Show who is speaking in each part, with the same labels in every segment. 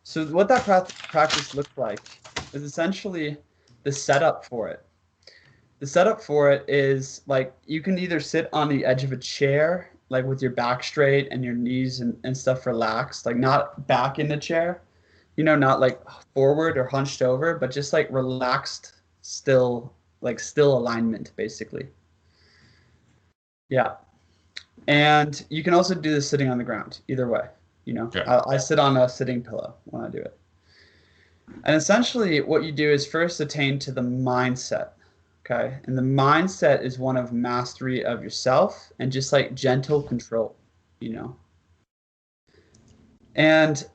Speaker 1: So what that practice looks like is essentially the setup for it. The setup for it is like you can either sit on the edge of a chair, like with your back straight and your knees and stuff relaxed, like not back in the chair, not like forward or hunched over, but just like relaxed, still, like still alignment, basically. Yeah. And you can also do this sitting on the ground, either way.
Speaker 2: Okay.
Speaker 1: I sit on a sitting pillow when I do it. And essentially, what you do is first attain to the mindset. Okay. And the mindset is one of mastery of yourself and just like gentle control, you know. And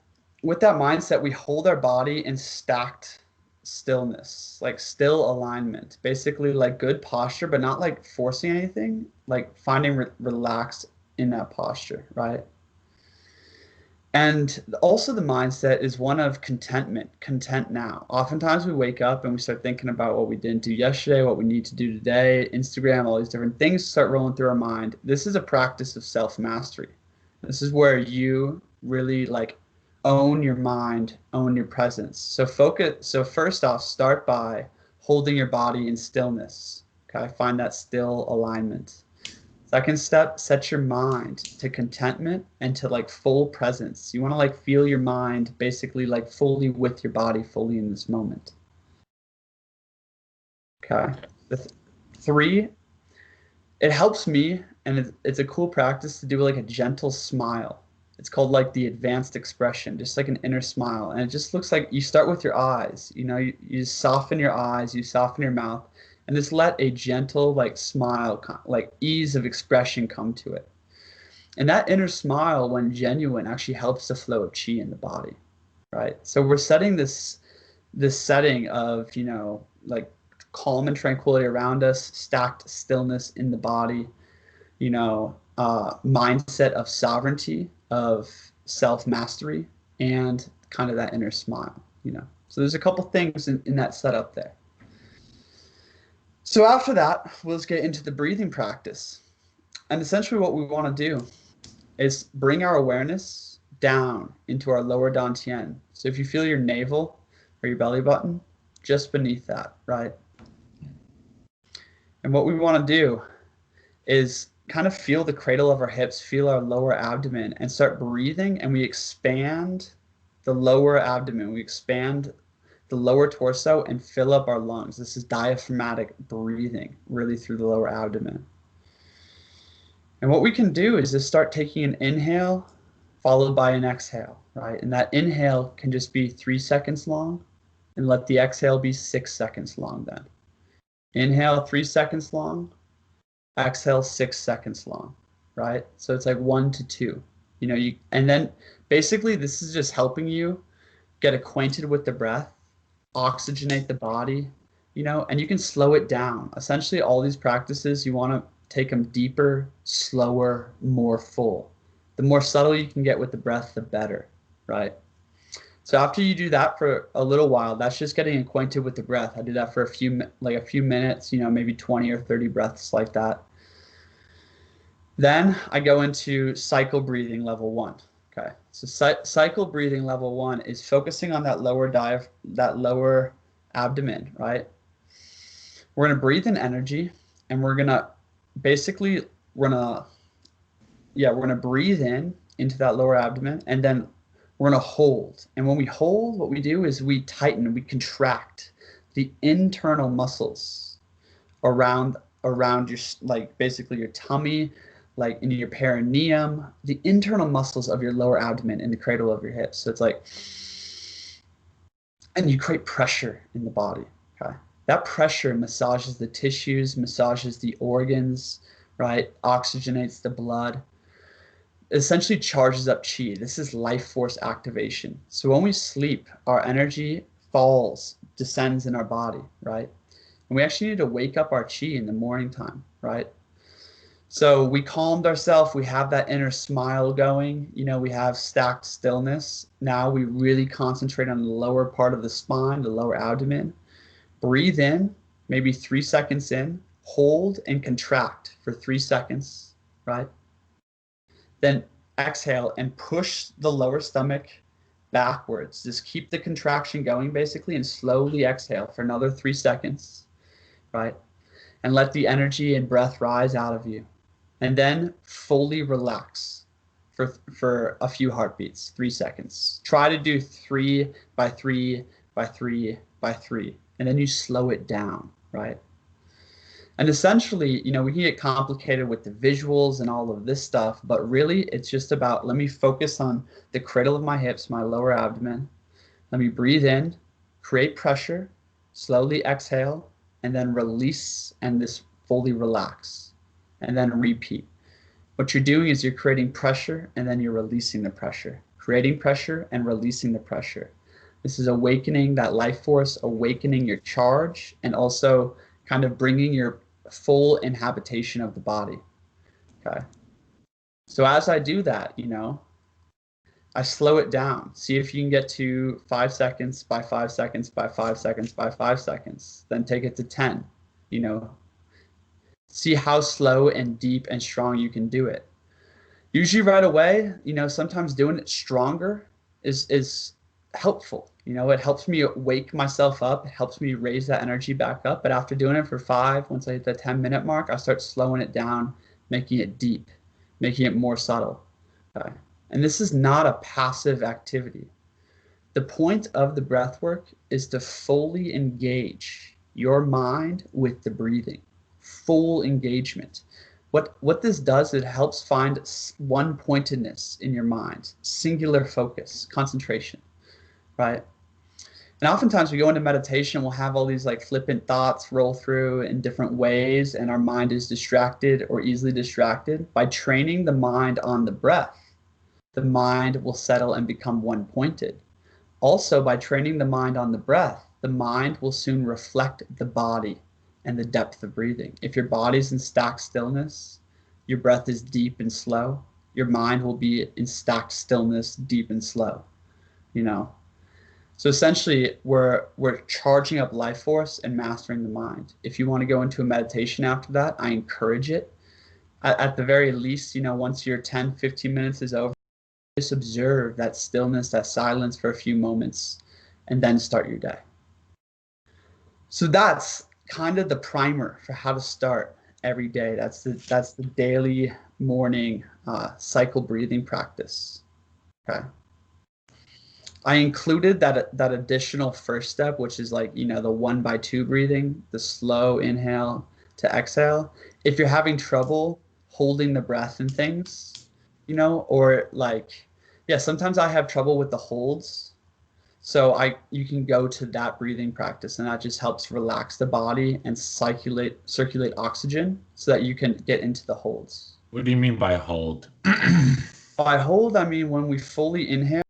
Speaker 1: with that mindset, we hold our body in stacked stillness, like still alignment, basically like good posture, but not like forcing anything, like finding relaxed in that posture, right? And also the mindset is one of contentment, content now. Oftentimes we wake up and we start thinking about what we didn't do yesterday, what we need to do today, Instagram, all these different things start rolling through our mind. This is a practice of self-mastery. This is where you really like own your mind, own your presence. So first off, start by holding your body in stillness. Okay, find that still alignment. Second step, set your mind to contentment and to like full presence. You want to like feel your mind basically like fully with your body, fully in this moment. Okay. Three, it helps me, and it's a cool practice to do like a gentle smile. It's called like the advanced expression, just like an inner smile. And it just looks like you start with your eyes. You soften your eyes, you soften your mouth, and just let a gentle like smile, like ease of expression come to it. And that inner smile, when genuine, actually helps the flow of chi in the body, right? So we're setting this setting of, like calm and tranquility around us, stacked stillness in the body, mindset of sovereignty, of self-mastery, and kind of that inner smile. So there's a couple things in that setup there. So after that, let's get into the breathing practice. And essentially what we want to do is bring our awareness down into our lower dantian. So if you feel your navel or your belly button, just beneath that, right? And what we want to do is kind of feel the cradle of our hips, feel our lower abdomen, and start breathing. And we expand the lower abdomen. We expand the lower torso and fill up our lungs. This is diaphragmatic breathing, really through the lower abdomen. And what we can do is just start taking an inhale followed by an exhale, right? And that inhale can just be 3 seconds long, and let the exhale be 6 seconds long then. Inhale 3 seconds long, exhale 6 seconds long, right? So it's like 1 to 2. And then basically this is just helping you get acquainted with the breath, oxygenate the body, and you can slow it down. Essentially all these practices, you want to take them deeper, slower, more full. The more subtle you can get with the breath, the better, right? So after you do that for a little while, that's just getting acquainted with the breath. I do that for a few minutes, maybe 20 or 30 breaths like that. Then I go into cycle breathing level 1. Okay. So cycle breathing level 1 is focusing on that lower abdomen, right? We're going to breathe in energy, and we're going to basically we're going to breathe in into that lower abdomen, and then we're going to hold. And when we hold, what we do is we tighten, we contract the internal muscles around your, like basically your tummy, like in your perineum, the internal muscles of your lower abdomen in the cradle of your hips. So it's like, and you create pressure in the body. Okay. That pressure massages the tissues, massages the organs, right? Oxygenates the blood, essentially charges up chi. This is life force activation. So when we sleep, our energy falls, descends in our body, right? And we actually need to wake up our chi in the morning time, right? So we calmed ourselves. We have that inner smile going. We have stacked stillness. Now we really concentrate on the lower part of the spine, the lower abdomen. Breathe in, maybe 3 seconds in, hold and contract for 3 seconds, right? Then exhale and push the lower stomach backwards. Just keep the contraction going basically and slowly exhale for another 3 seconds, right? And let the energy and breath rise out of you. And then fully relax for a few heartbeats, 3 seconds. Try to do 3 by 3 by 3 by 3. And then you slow it down, right? And essentially, you know, we can get complicated with the visuals and all of this stuff, but really it's just about, let me focus on the cradle of my hips, my lower abdomen. Let me breathe in, create pressure, slowly exhale, and then release and this fully relax, and then repeat. What you're doing is you're creating pressure and then you're releasing the pressure, creating pressure and releasing the pressure. This is awakening that life force, awakening your charge, and also kind of bringing your full inhabitation of the body. Okay. So as I do that, you know, I slow it down. See if you can get to 5 seconds by 5 seconds by 5 seconds by 5 seconds. Then take it to 10. You know, see how slow and deep and strong you can do it. Usually right away, you know, sometimes doing it stronger is helpful. You know, it helps me wake myself up. It helps me raise that energy back up. But after doing it for 5, once I hit the 10-minute mark, I start slowing it down, making it deep, making it more subtle. Okay. And this is not a passive activity. The point of the breath work is to fully engage your mind with the breathing, full engagement. What this does, it helps find one pointedness in your mind, singular focus, concentration, right? And oftentimes we go into meditation, we'll have all these like flippant thoughts roll through in different ways, and our mind is distracted or easily distracted. By training the mind on the breath, the mind will settle and become one pointed. Also, by training the mind on the breath, the mind will soon reflect the body and the depth of breathing. If your body's in stacked stillness, your breath is deep and slow, your mind will be in stacked stillness, deep and slow, you know? So essentially, we're charging up life force and mastering the mind. If you want to go into a meditation after that, I encourage it. At the very least, you know, once your 10, 15 minutes is over, just observe that stillness, that silence for a few moments, and then start your day. So that's kind of the primer for how to start every day. That's the daily morning cycle breathing practice. Okay. I included that additional first step, which is like, you know, the 1 by 2 breathing, the slow inhale to exhale. If you're having trouble holding the breath and things, you know, or like, yeah, sometimes I have trouble with the holds. So you can go to that breathing practice, and that just helps relax the body and circulate oxygen so that you can get into the holds.
Speaker 2: What do you mean by hold?
Speaker 1: By hold, I mean when we fully inhale,